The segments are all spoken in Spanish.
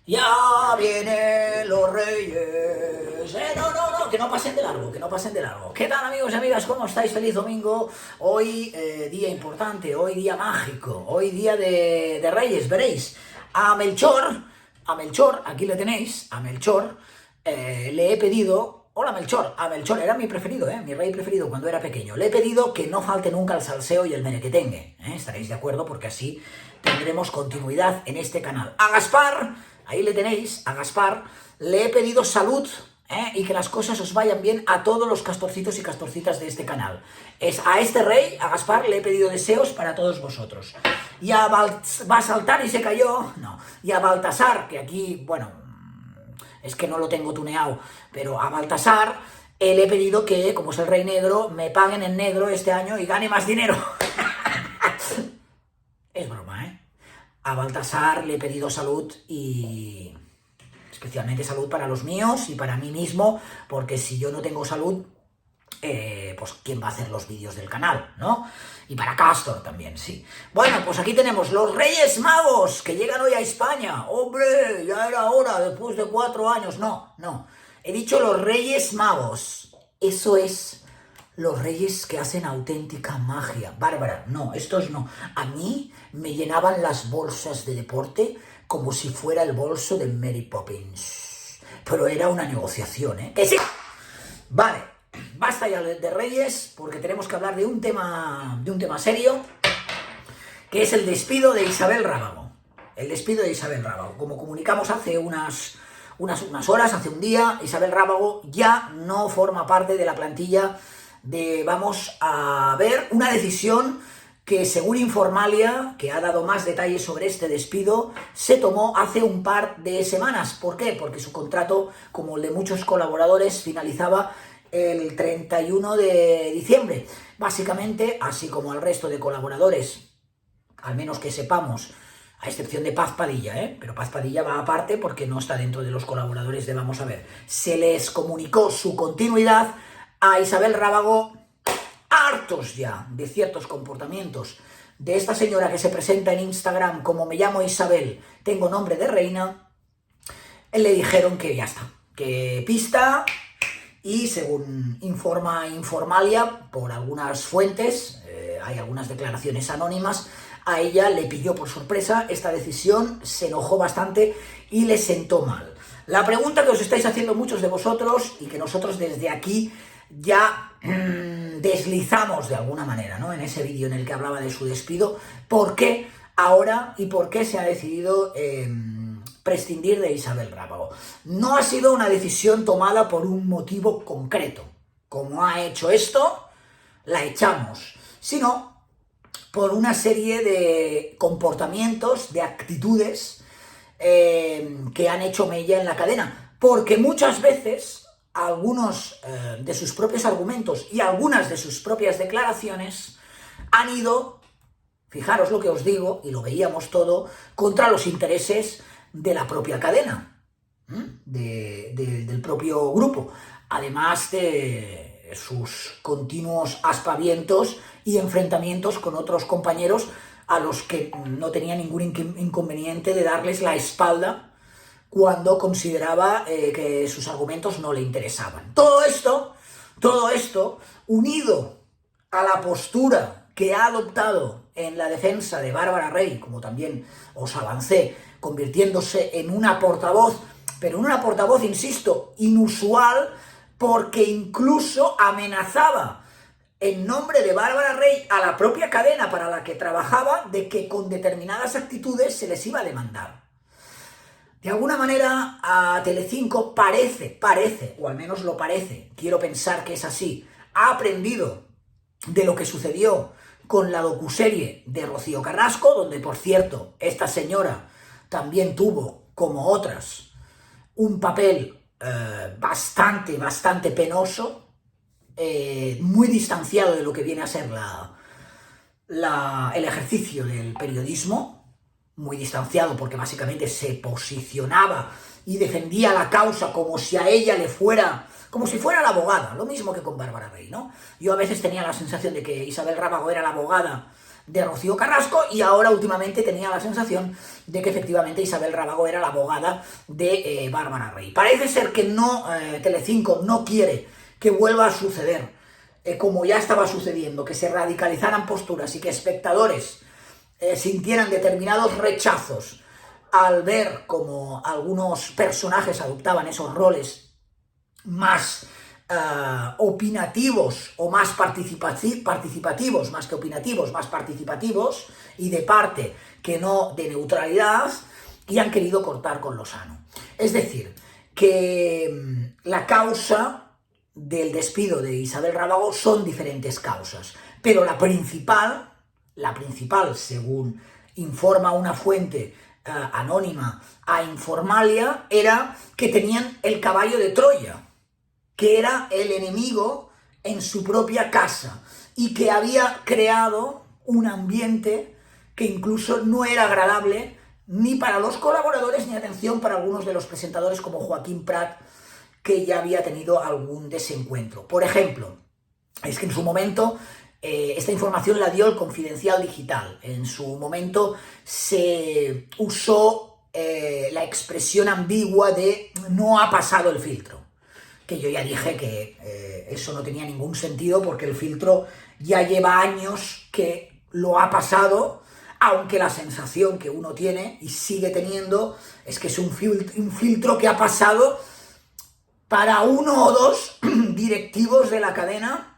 Ya vienen los reyes. No, que no pasen de largo, que no pasen de largo. ¿Qué tal, amigos y amigas? ¿Cómo estáis? Feliz domingo. Hoy día importante, hoy día mágico, hoy día de reyes. Veréis, a Melchor, aquí le tenéis, a Melchor, le he pedido... Hola Melchor, a Melchor era mi preferido, mi rey preferido cuando era pequeño. Le he pedido que no falte nunca el salseo y el merequetengue. Estaréis de acuerdo porque así tendremos continuidad en este canal. A Gaspar, ahí le tenéis, a Gaspar, le he pedido salud y que las cosas os vayan bien a todos los castorcitos y castorcitas de este canal. A este rey, a Gaspar, le he pedido deseos para todos vosotros. Y a va a saltar y se cayó, no. Y a Baltasar, que aquí, bueno... es que no lo tengo tuneado, pero a Baltasar le he pedido que, como es el rey negro, me paguen en negro este año y gane más dinero. Es broma, ¿eh? A Baltasar le he pedido salud y especialmente salud para los míos y para mí mismo, porque si yo no tengo salud, pues ¿quién va a hacer los vídeos del canal, no? Y para Castor también, sí. Bueno, pues aquí tenemos los Reyes Magos que llegan hoy a España. ¡Hombre! Ya era hora, después de 4 años. No. He dicho los Reyes Magos. Eso es los reyes que hacen auténtica magia. Bárbara, no, estos no. A mí me llenaban las bolsas de deporte como si fuera el bolso de Mary Poppins. Pero era una negociación, ¿eh? ¡Que sí! Vale. Basta ya de reyes, porque tenemos que hablar de un tema serio, que es el despido de Isabel Rábago. El despido de Isabel Rábago. Como comunicamos hace unas horas, hace un día, Isabel Rábago ya no forma parte de la plantilla de Vamos a ver, una decisión que, según Informalia, que ha dado más detalles sobre este despido, se tomó hace un par de semanas. ¿Por qué? Porque su contrato, como el de muchos colaboradores, finalizaba el 31 de diciembre. Básicamente, así como al resto de colaboradores, al menos que sepamos, a excepción de Paz Padilla, pero Paz Padilla va aparte porque no está dentro de los colaboradores de Vamos a ver. Se les comunicó su continuidad. A Isabel Rábago, hartos ya de ciertos comportamientos de esta señora que se presenta en Instagram como me llamo Isabel, tengo nombre de reina, le dijeron que ya está, que pista. Y según informa Informalia, por algunas fuentes, hay algunas declaraciones anónimas, a ella le pilló por sorpresa esta decisión, se enojó bastante y le sentó mal. La pregunta que os estáis haciendo muchos de vosotros y que nosotros desde aquí ya deslizamos de alguna manera, ¿no? En ese vídeo en el que hablaba de su despido, ¿por qué ahora y por qué se ha decidido prescindir de Isabel Rábago? No ha sido una decisión tomada por un motivo concreto, como ha hecho esto, la echamos, sino por una serie de comportamientos, de actitudes que han hecho mella en la cadena, porque muchas veces algunos de sus propios argumentos y algunas de sus propias declaraciones han ido, fijaros lo que os digo, y lo veíamos todo, contra los intereses de la propia cadena, del propio grupo, además de sus continuos aspavientos y enfrentamientos con otros compañeros a los que no tenía ningún inconveniente de darles la espalda cuando consideraba que sus argumentos no le interesaban. Todo esto, unido a la postura que ha adoptado en la defensa de Bárbara Rey, como también os avancé, convirtiéndose en una portavoz, pero en una portavoz, insisto, inusual, porque incluso amenazaba en nombre de Bárbara Rey a la propia cadena para la que trabajaba de que con determinadas actitudes se les iba a demandar. De alguna manera a Telecinco parece, o al menos lo parece, quiero pensar que es así, ha aprendido de lo que sucedió con la docuserie de Rocío Carrasco, donde, por cierto, esta señora también tuvo, como otras, un papel bastante penoso, muy distanciado de lo que viene a ser el ejercicio del periodismo, muy distanciado porque básicamente se posicionaba y defendía la causa como si a ella le fuera, como si fuera la abogada, lo mismo que con Bárbara Rey, ¿no? Yo a veces tenía la sensación de que Isabel Rábago era la abogada de Rocío Carrasco, y ahora últimamente tenía la sensación de que efectivamente Isabel Rábago era la abogada de Bárbara Rey. Parece ser que no, Telecinco no quiere que vuelva a suceder, como ya estaba sucediendo, que se radicalizaran posturas y que espectadores sintieran determinados rechazos al ver cómo algunos personajes adoptaban esos roles más opinativos o más participativos, más que opinativos, más participativos y de parte que no de neutralidad, y han querido cortar con lo sano. Es decir, que la causa del despido de Isabel Rábago son diferentes causas, pero la principal, según informa una fuente anónima a Informalia, era que tenían el caballo de Troya, que era el enemigo en su propia casa y que había creado un ambiente que incluso no era agradable ni para los colaboradores ni, atención, para algunos de los presentadores como Joaquín Prat, que ya había tenido algún desencuentro. Por ejemplo, es que en su momento esta información la dio el Confidencial Digital. En su momento se usó la expresión ambigua de no ha pasado el filtro, que yo ya dije que eso no tenía ningún sentido porque el filtro ya lleva años que lo ha pasado, aunque la sensación que uno tiene y sigue teniendo es que es un filtro que ha pasado para uno o dos directivos de la cadena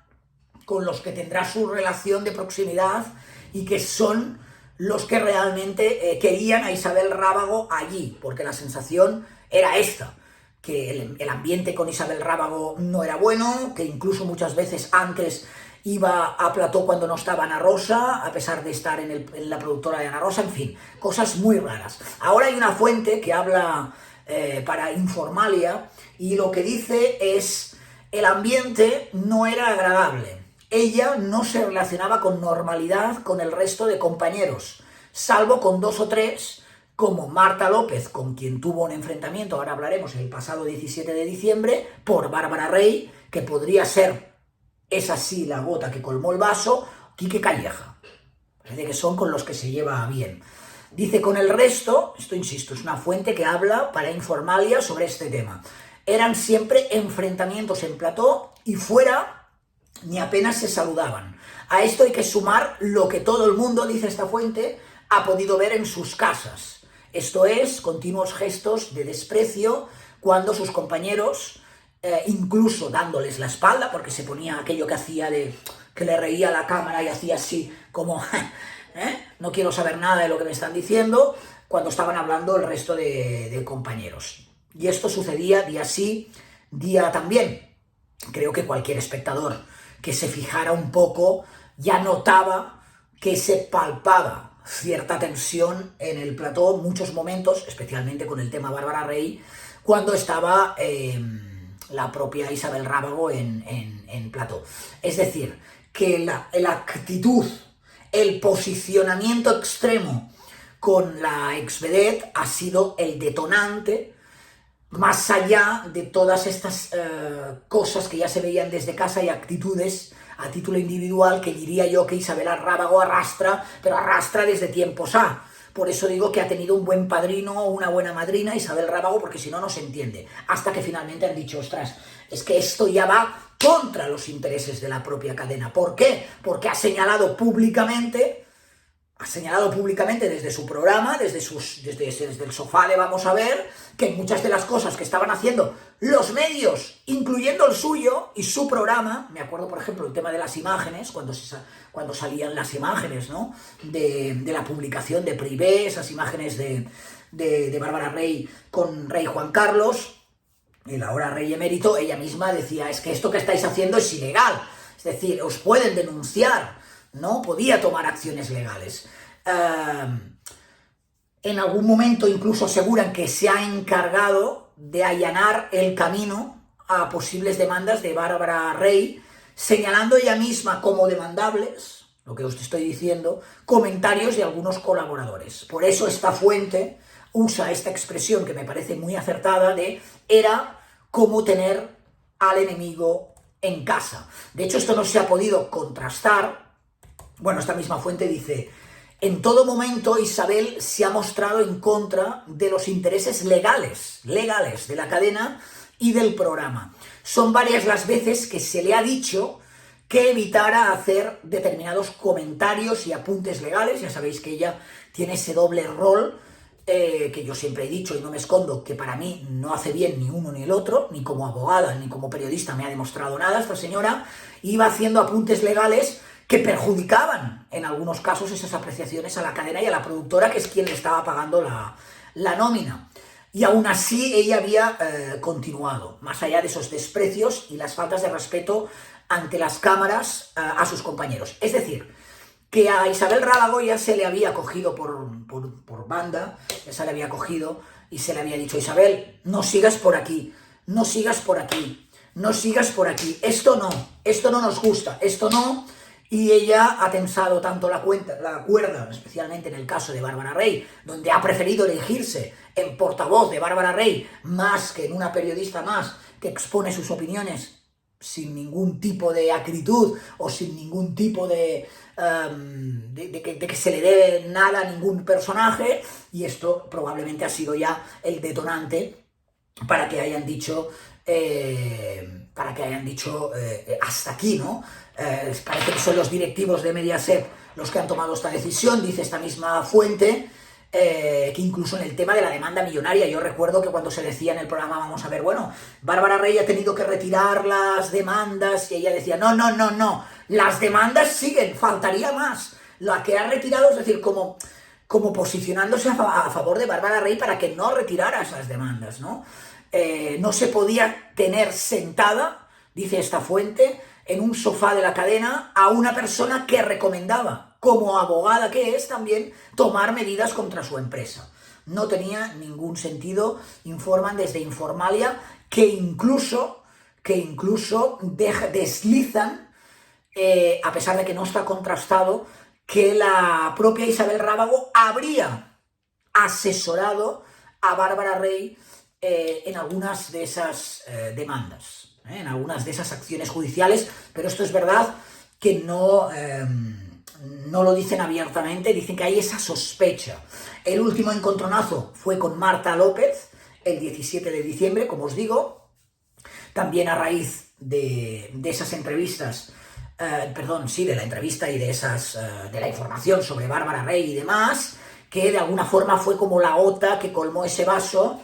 con los que tendrá su relación de proximidad y que son los que realmente querían a Isabel Rábago allí, porque la sensación era esta, que el ambiente con Isabel Rábago no era bueno, que incluso muchas veces antes iba a plató cuando no estaba Ana Rosa, a pesar de estar en la productora de Ana Rosa, en fin, cosas muy raras. Ahora hay una fuente que habla para Informalia y lo que dice es: el ambiente no era agradable. Ella no se relacionaba con normalidad con el resto de compañeros, salvo con 2 o 3, como Marta López, con quien tuvo un enfrentamiento, ahora hablaremos, el pasado 17 de diciembre, por Bárbara Rey, que podría ser, esa sí, la gota que colmó el vaso, Quique Calleja. Parece que son con los que se lleva bien. Dice, con el resto, esto insisto, es una fuente que habla para Informalia sobre este tema, eran siempre enfrentamientos en plató y fuera ni apenas se saludaban. A esto hay que sumar lo que todo el mundo, dice esta fuente, ha podido ver en sus casas. Esto es, continuos gestos de desprecio cuando sus compañeros, incluso dándoles la espalda, porque se ponía aquello que hacía de que le reía a la cámara y hacía así como no quiero saber nada de lo que me están diciendo, cuando estaban hablando el resto de compañeros. Y esto sucedía día sí, día también. Creo que cualquier espectador que se fijara un poco ya notaba que se palpaba cierta tensión en el plató, muchos momentos, especialmente con el tema Bárbara Rey, cuando estaba la propia Isabel Rábago en plató. Es decir, que la actitud, el posicionamiento extremo con la exvedette ha sido el detonante, más allá de todas estas cosas que ya se veían desde casa y actitudes a título individual que diría yo que Isabel Rábago arrastra, pero arrastra desde tiempos A. Por eso digo que ha tenido un buen padrino o una buena madrina Isabel Rábago, porque si no, no se entiende. Hasta que finalmente han dicho, ostras, es que esto ya va contra los intereses de la propia cadena. ¿Por qué? Porque ha señalado públicamente desde su programa, desde el sofá de Vamos a Ver, que muchas de las cosas que estaban haciendo los medios, incluyendo el suyo y su programa, me acuerdo por ejemplo el tema de las imágenes, cuando salían las imágenes, ¿no?, de la publicación de Privé, esas imágenes de Bárbara Rey con Rey Juan Carlos, el ahora rey emérito, ella misma decía, es que esto que estáis haciendo es ilegal, es decir, os pueden denunciar. No podía tomar acciones legales. En algún momento incluso aseguran que se ha encargado de allanar el camino a posibles demandas de Bárbara Rey, señalando ella misma como demandables, lo que os estoy diciendo, comentarios de algunos colaboradores. Por eso esta fuente usa esta expresión que me parece muy acertada de era como tener al enemigo en casa. De hecho, esto no se ha podido contrastar Bueno, esta misma fuente dice: en todo momento Isabel se ha mostrado en contra de los intereses legales de la cadena y del programa. Son varias las veces que se le ha dicho que evitara hacer determinados comentarios y apuntes legales. Ya sabéis que ella tiene ese doble rol, que yo siempre he dicho y no me escondo, que para mí no hace bien ni uno ni el otro, ni como abogada ni como periodista me ha demostrado nada. Esta señora iba haciendo apuntes legales que perjudicaban en algunos casos esas apreciaciones a la cadena y a la productora, que es quien le estaba pagando la nómina. Y aún así ella había continuado, más allá de esos desprecios y las faltas de respeto ante las cámaras a sus compañeros. Es decir, que a Isabel Rábago ya se le había cogido por banda, ya se le había cogido y se le había dicho: Isabel, no sigas por aquí, no sigas por aquí, no sigas por aquí, esto no nos gusta, esto no. Y ella ha tensado tanto la cuerda, especialmente en el caso de Bárbara Rey, donde ha preferido elegirse en portavoz de Bárbara Rey más que en una periodista más que expone sus opiniones sin ningún tipo de acritud o sin ningún tipo de que se le dé nada a ningún personaje. Y esto probablemente ha sido ya el detonante para que hayan dicho hasta aquí, ¿no? Parece que son los directivos de Mediaset los que han tomado esta decisión. Dice esta misma fuente que incluso en el tema de la demanda millonaria, yo recuerdo que cuando se decía en el programa, vamos a ver, bueno, Bárbara Rey ha tenido que retirar las demandas, y ella decía: no, las demandas siguen, faltaría más. La que ha retirado, es decir, como posicionándose a favor de Bárbara Rey para que no retirara esas demandas, ¿no? No se podía tener sentada, dice esta fuente, en un sofá de la cadena a una persona que recomendaba, como abogada que es también, tomar medidas contra su empresa. No tenía ningún sentido. Informan desde Informalia que incluso deslizan, a pesar de que no está contrastado, que la propia Isabel Rábago habría asesorado a Bárbara Rey en algunas de esas demandas, en algunas de esas acciones judiciales, pero esto es verdad que no lo dicen abiertamente, dicen que hay esa sospecha. El último encontronazo fue con Marta López el 17 de diciembre, como os digo, también a raíz de esas entrevistas, de la entrevista y de la información sobre Bárbara Rey y demás, que de alguna forma fue como la gota que colmó ese vaso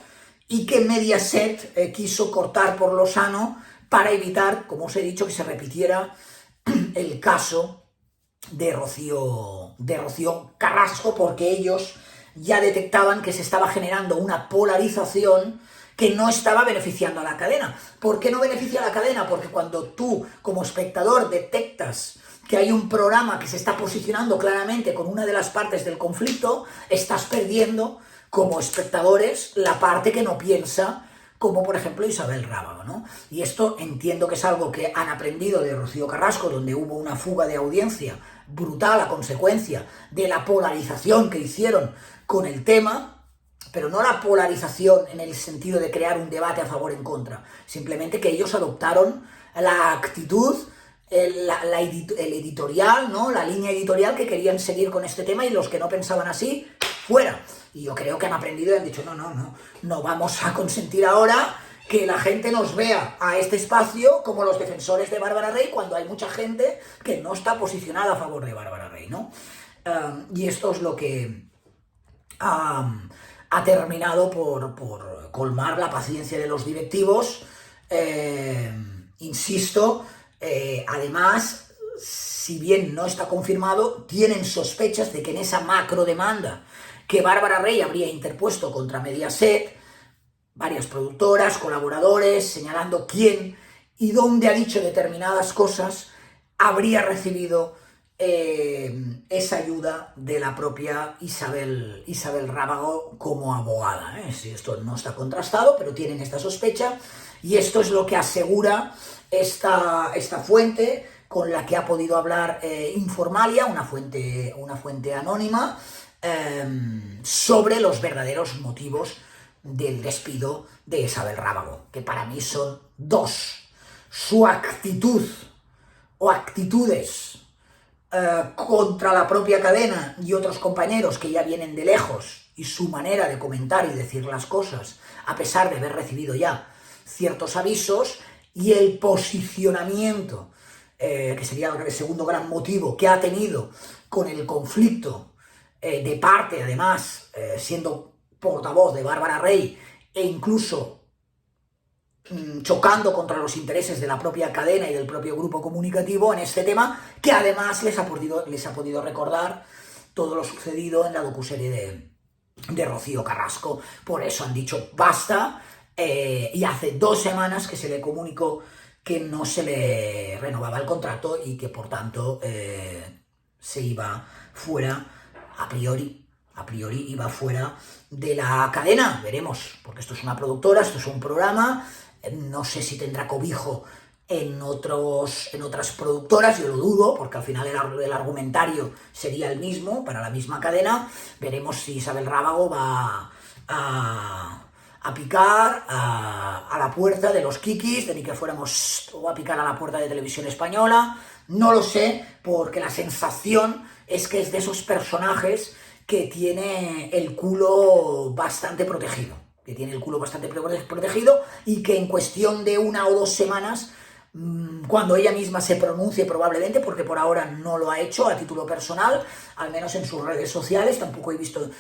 y que Mediaset quiso cortar por lo sano para evitar, como os he dicho, que se repitiera el caso de Rocío Carrasco, porque ellos ya detectaban que se estaba generando una polarización que no estaba beneficiando a la cadena. ¿Por qué no beneficia a la cadena? Porque cuando tú, como espectador, detectas que hay un programa que se está posicionando claramente con una de las partes del conflicto, estás perdiendo, como espectadores, la parte que no piensa, como por ejemplo Isabel Rábago, ¿no? Y esto entiendo que es algo que han aprendido de Rocío Carrasco, donde hubo una fuga de audiencia brutal a consecuencia de la polarización que hicieron con el tema, pero no la polarización en el sentido de crear un debate a favor o en contra, simplemente que ellos adoptaron la actitud, el editorial, ¿no? La línea editorial que querían seguir con este tema, y los que no pensaban así, fuera. Y yo creo que han aprendido y han dicho: no vamos a consentir ahora que la gente nos vea a este espacio como los defensores de Bárbara Rey, cuando hay mucha gente que no está posicionada a favor de Bárbara Rey, ¿no? Y esto es lo que ha terminado por colmar la paciencia de los directivos. Insisto, además, si bien no está confirmado, tienen sospechas de que en esa macro demanda que Bárbara Rey habría interpuesto contra Mediaset, varias productoras, colaboradores, señalando quién y dónde ha dicho determinadas cosas, habría recibido esa ayuda de la propia Isabel Rábago como abogada. Esto no está contrastado, pero tienen esta sospecha, y esto es lo que asegura esta fuente con la que ha podido hablar Informalia, una fuente anónima, sobre los verdaderos motivos del despido de Isabel Rábago, que para mí son dos: su actitud o actitudes contra la propia cadena y otros compañeros que ya vienen de lejos y su manera de comentar y decir las cosas, a pesar de haber recibido ya ciertos avisos, y el posicionamiento, que sería el segundo gran motivo que ha tenido con el conflicto, de parte, además, siendo portavoz de Bárbara Rey e incluso chocando contra los intereses de la propia cadena y del propio grupo comunicativo en este tema, que además les ha podido recordar todo lo sucedido en la docuserie de Rocío Carrasco. Por eso han dicho basta, y hace 2 semanas que se le comunicó que no se le renovaba el contrato y que por tanto se iba fuera, a priori iba fuera de la cadena. Veremos, porque esto es una productora, esto es un programa, no sé si tendrá cobijo en otras productoras, yo lo dudo, porque al final el argumentario sería el mismo para la misma cadena. Veremos si Isabel Rábago va a picar a la puerta de los Kikis, de ni que fuéramos, o a picar a la puerta de Televisión Española. No lo sé, porque la sensación es que es de esos personajes que tiene el culo bastante protegido, y que en cuestión de 1 o 2 semanas, cuando ella misma se pronuncie probablemente, porque por ahora no lo ha hecho a título personal, al menos en sus redes sociales, tampoco he visto,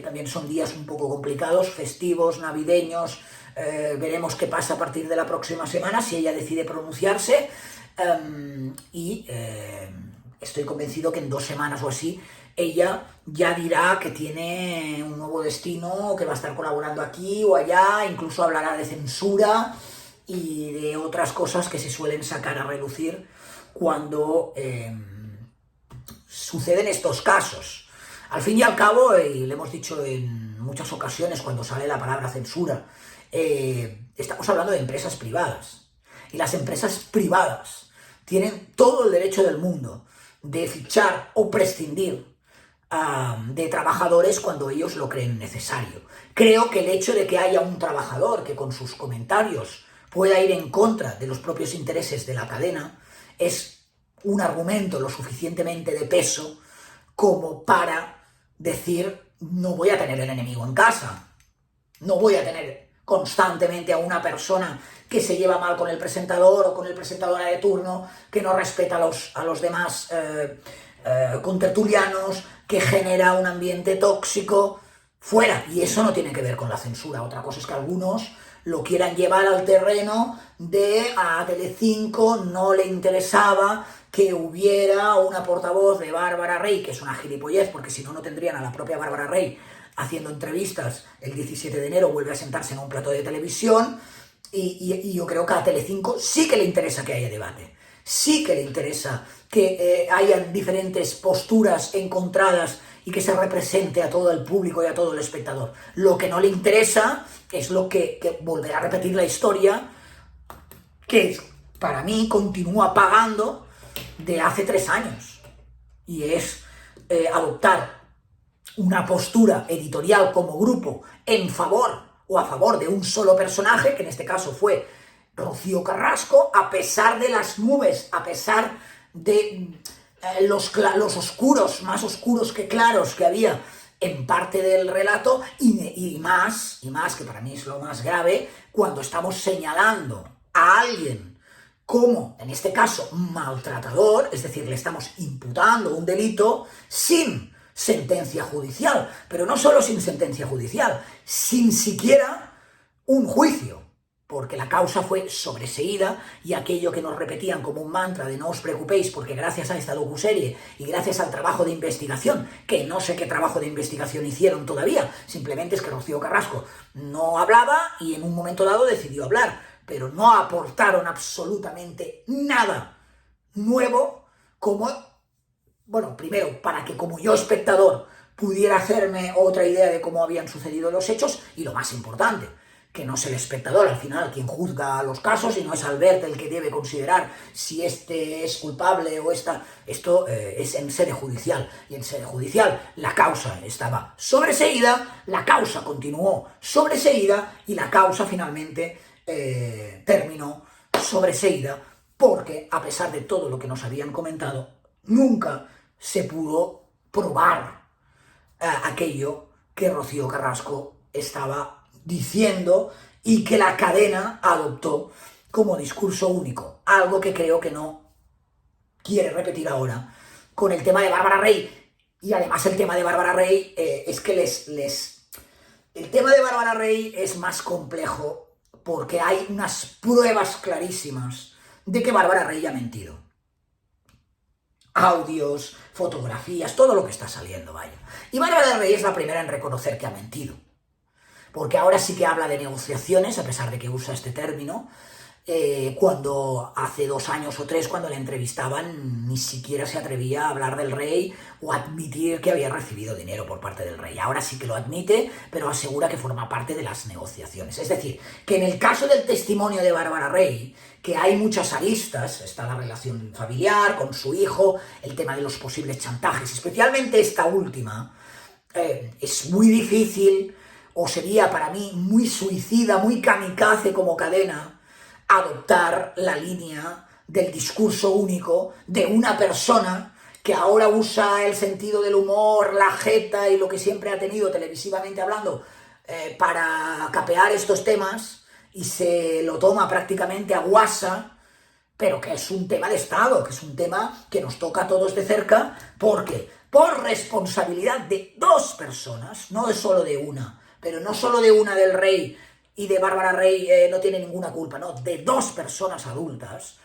también son días un poco complicados, festivos, navideños, veremos qué pasa a partir de la próxima semana, si ella decide pronunciarse, y estoy convencido que en 2 semanas o así, ella ya dirá que tiene un nuevo destino, que va a estar colaborando aquí o allá, incluso hablará de censura y de otras cosas que se suelen sacar a relucir cuando suceden estos casos. Al fin y al cabo, y le hemos dicho en muchas ocasiones cuando sale la palabra censura, estamos hablando de empresas privadas. Y las empresas privadas tienen todo el derecho del mundo de fichar o prescindir de trabajadores cuando ellos lo creen necesario. Creo que el hecho de que haya un trabajador que con sus comentarios pueda ir en contra de los propios intereses de la cadena es un argumento lo suficientemente de peso como para decir: no voy a tener el enemigo en casa, no voy a tener constantemente a una persona que se lleva mal con el presentador o con el presentadora de turno, que no respeta a los demás contertulianos, que genera un ambiente tóxico fuera. Y eso no tiene que ver con la censura. Otra cosa es que algunos lo quieran llevar al terreno de a Telecinco no le interesaba que hubiera una portavoz de Bárbara Rey, que es una gilipollez, porque si no, no tendrían a la propia Bárbara Rey haciendo entrevistas el 17 de enero, vuelve a sentarse en un plató de televisión, y yo creo que a Telecinco sí que le interesa que haya debate, sí que le interesa que hayan diferentes posturas encontradas y que se represente a todo el público y a todo el espectador. Lo que no le interesa es lo que volverá a repetir la historia, que para mí continúa pagando de hace 3 años, y es adoptar una postura editorial como grupo en favor o a favor de un solo personaje, que en este caso fue Rocío Carrasco, a pesar de las nubes, a pesar de los oscuros, más oscuros que claros que había en parte del relato, y más, que para mí es lo más grave, cuando estamos señalando a alguien como, en este caso, maltratador, es decir, le estamos imputando un delito sin sentencia judicial, pero no solo sin sentencia judicial, sin siquiera un juicio, porque la causa fue sobreseída, y aquello que nos repetían como un mantra de no os preocupéis, porque gracias a esta docuserie y gracias al trabajo de investigación, que no sé qué trabajo de investigación hicieron todavía, simplemente es que Rocío Carrasco no hablaba y en un momento dado decidió hablar, pero no aportaron absolutamente nada nuevo como, bueno, primero, para que como yo espectador pudiera hacerme otra idea de cómo habían sucedido los hechos, y lo más importante, que no es el espectador al final quien juzga los casos, y no es Albert el que debe considerar si este es culpable o esta. Esto es en sede judicial, y en sede judicial la causa estaba sobreseída, la causa continuó sobreseída, y la causa finalmente terminó sobreseída, porque a pesar de todo lo que nos habían comentado, nunca se pudo probar aquello que Rocío Carrasco estaba diciendo y que la cadena adoptó como discurso único, algo que creo que no quiere repetir ahora con el tema de Bárbara Rey. Y además el tema de Bárbara Rey es que el tema de Bárbara Rey es más complejo porque hay unas pruebas clarísimas de que Bárbara Rey ha mentido. Audios, fotografías, todo lo que está saliendo, vaya. Y Bárbara Rey es la primera en reconocer que ha mentido. Porque ahora sí que habla de negociaciones, a pesar de que usa este término, cuando hace 2 años o 3, cuando le entrevistaban, ni siquiera se atrevía a hablar del rey o admitir que había recibido dinero por parte del rey. Ahora sí que lo admite, pero asegura que forma parte de las negociaciones. Es decir, que en el caso del testimonio de Bárbara Rey, que hay muchas aristas, está la relación familiar con su hijo, el tema de los posibles chantajes, especialmente esta última, es muy difícil, o sería para mí muy suicida, muy kamikaze como cadena, adoptar la línea del discurso único de una persona que ahora usa el sentido del humor, la jeta y lo que siempre ha tenido televisivamente hablando para capear estos temas y se lo toma prácticamente a guasa, pero que es un tema de Estado, que es un tema que nos toca a todos de cerca, porque por responsabilidad de 2 personas, no es solo de una, pero no solo de una del rey y de Bárbara Rey no tiene ninguna culpa, no, de 2 personas adultas,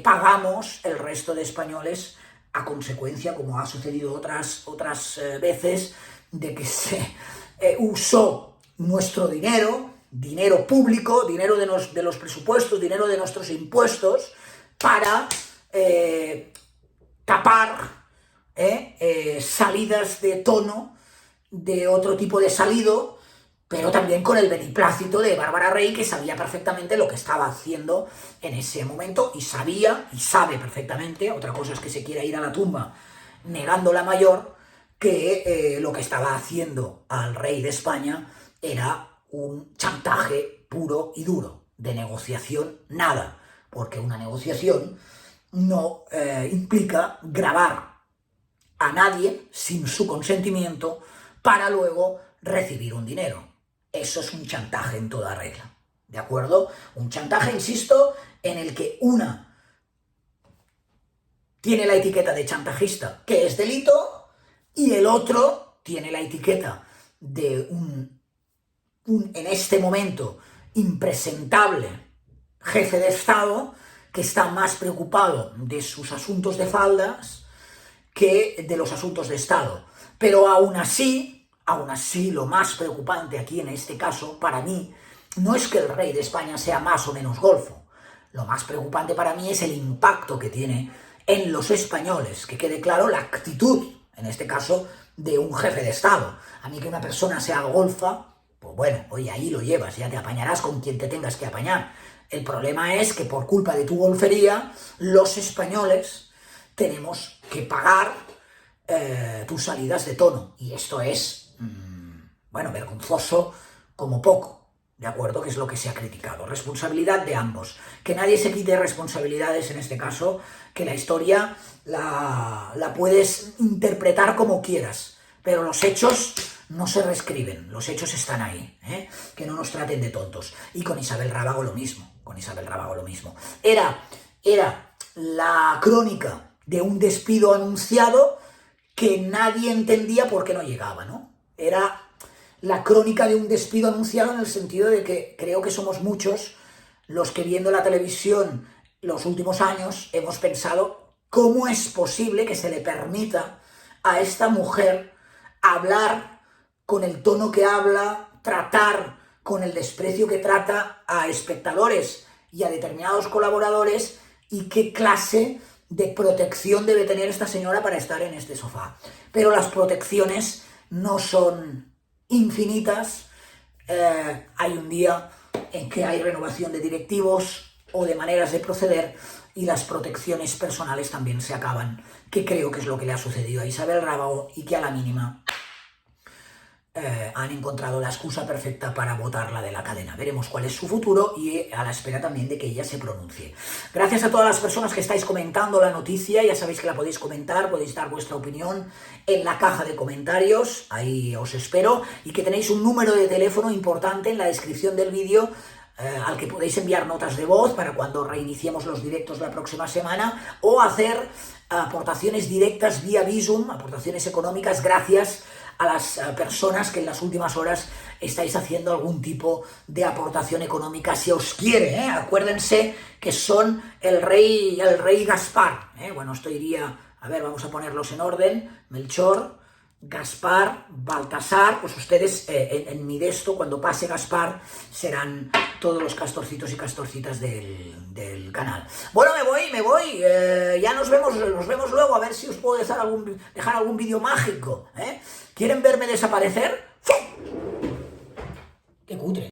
pagamos el resto de españoles a consecuencia, como ha sucedido otras veces, de que se usó nuestro dinero público, dinero de los presupuestos, dinero de nuestros impuestos, para tapar salidas de tono de otro tipo de salido, pero también con el beneplácito de Bárbara Rey, que sabía perfectamente lo que estaba haciendo en ese momento, y sabía, y sabe perfectamente, otra cosa es que se quiera ir a la tumba negando la mayor, que lo que estaba haciendo al rey de España era un chantaje puro y duro, de negociación nada, porque una negociación no implica grabar a nadie sin su consentimiento para luego recibir un dinero. Eso es un chantaje en toda regla, ¿de acuerdo? Un chantaje, insisto, en el que una tiene la etiqueta de chantajista, que es delito, y el otro tiene la etiqueta de un en este momento impresentable jefe de Estado que está más preocupado de sus asuntos de faldas que de los asuntos de Estado. Pero aún así, lo más preocupante aquí en este caso, para mí, no es que el rey de España sea más o menos golfo. Lo más preocupante para mí es el impacto que tiene en los españoles, que quede claro la actitud, en este caso, de un jefe de Estado. A mí que una persona sea golfa, pues bueno, oye, ahí lo llevas, ya te apañarás con quien te tengas que apañar. El problema es que por culpa de tu golfería, los españoles tenemos que pagar tus salidas de tono. Y esto es, bueno, vergonzoso como poco. ¿De acuerdo? Que es lo que se ha criticado. Responsabilidad de ambos. Que nadie se quite responsabilidades en este caso, que la historia la puedes interpretar como quieras, pero los hechos no se reescriben, los hechos están ahí, ¿eh? Que no nos traten de tontos. Y con Isabel Rábago lo mismo, Era la crónica de un despido anunciado que nadie entendía por qué no llegaba, ¿no? Era la crónica de un despido anunciado en el sentido de que creo que somos muchos los que viendo la televisión los últimos años hemos pensado cómo es posible que se le permita a esta mujer hablar con el tono que habla, tratar con el desprecio que trata a espectadores y a determinados colaboradores, y qué clase de protección debe tener esta señora para estar en este sofá. Pero las protecciones no son infinitas. Hay un día en que hay renovación de directivos o de maneras de proceder, y las protecciones personales también se acaban, que creo que es lo que le ha sucedido a Isabel Rábago, y que a la mínima han encontrado la excusa perfecta para botarla de la cadena. Veremos cuál es su futuro y a la espera también de que ella se pronuncie. Gracias a todas las personas que estáis comentando la noticia. Ya sabéis que la podéis comentar, podéis dar vuestra opinión en la caja de comentarios. Ahí os espero. Y que tenéis un número de teléfono importante en la descripción del vídeo al que podéis enviar notas de voz para cuando reiniciemos los directos la próxima semana o hacer aportaciones directas vía Bizum, aportaciones económicas gracias a las personas que en las últimas horas estáis haciendo algún tipo de aportación económica si os quiere, ¿eh? Acuérdense que son el rey Gaspar, ¿eh? Bueno, esto iría, a ver, vamos a ponerlos en orden, Melchor, Gaspar, Baltasar, pues ustedes en mi desto, cuando pase Gaspar, serán todos los castorcitos y castorcitas del canal. Bueno, me voy, ya nos vemos luego, a ver si os puedo dejar algún vídeo mágico, ¿eh? ¿Quieren verme desaparecer? ¡Qué cutre!